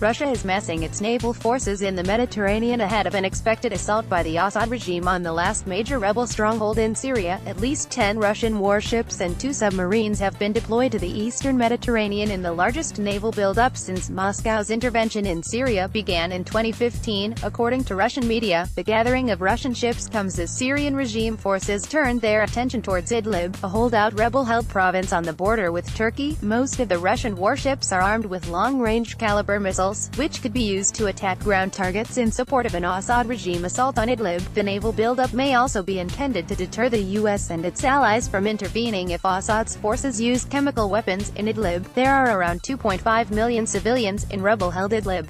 Russia is massing its naval forces in the Mediterranean ahead of an expected assault by the Assad regime on the last major rebel stronghold in Syria. At least 10 Russian warships and 2 submarines have been deployed to the eastern Mediterranean in the largest naval build-up since Moscow's intervention in Syria began in 2015, according to Russian media. The gathering of Russian ships comes as Syrian regime forces turned their attention towards Idlib, a holdout rebel-held province on the border with Turkey. Most of the Russian warships are armed with long-range caliber missiles, which could be used to attack ground targets in support of an Assad regime assault on Idlib. The naval buildup may also be intended to deter the U.S. and its allies from intervening if Assad's forces use chemical weapons in Idlib. There are around 2.5 million civilians in rebel-held Idlib.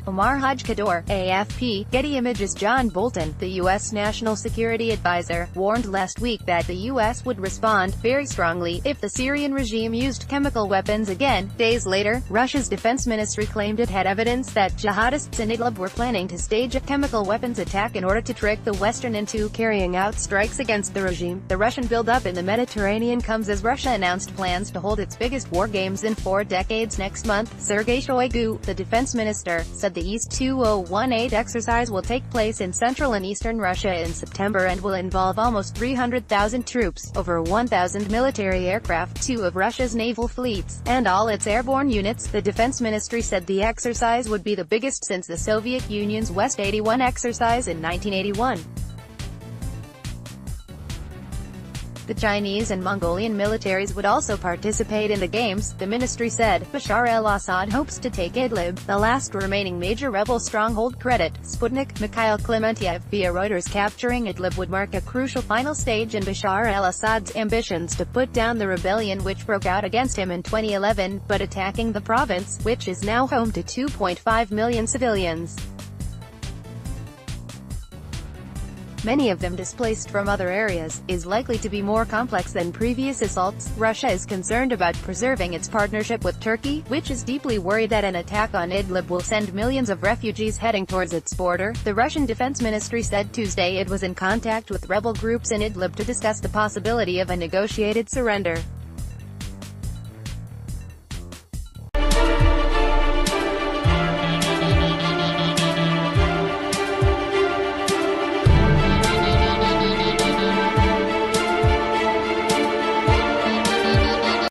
Omar Hajkador, AFP, Getty Images. John Bolton, the U.S. National Security Advisor, warned last week that the U.S. would respond very strongly if the Syrian regime used chemical weapons again. Days later, Russia's defense ministry claimed it had evidence that jihadists in Idlib were planning to stage a chemical weapons attack in order to trick the Western into carrying out strikes against the regime. The Russian buildup in the Mediterranean comes as Russia announced plans to hold its biggest war games in 4 decades next month. Sergei Shoigu, the defense minister, said the East 2018 exercise will take place in central and eastern Russia in September and will involve almost 300,000 troops, over 1,000 military aircraft, 2 of Russia's naval fleets, and all its airborne units. The defense ministry said the exercise would be the biggest since the Soviet Union's West 81 exercise in 1981. The Chinese and Mongolian militaries would also participate in the games, the ministry said. Bashar al-Assad hopes to take Idlib, the last remaining major rebel stronghold. Sputnik, Mikhail Klementiev, via Reuters. Capturing Idlib would mark a crucial final stage in Bashar al-Assad's ambitions to put down the rebellion which broke out against him in 2011, but attacking the province, which is now home to 2.5 million civilians. Many of them displaced from other areas, is likely to be more complex than previous assaults. Russia is concerned about preserving its partnership with Turkey, which is deeply worried that an attack on Idlib will send millions of refugees heading towards its border. The Russian Defense Ministry said Tuesday it was in contact with rebel groups in Idlib to discuss the possibility of a negotiated surrender.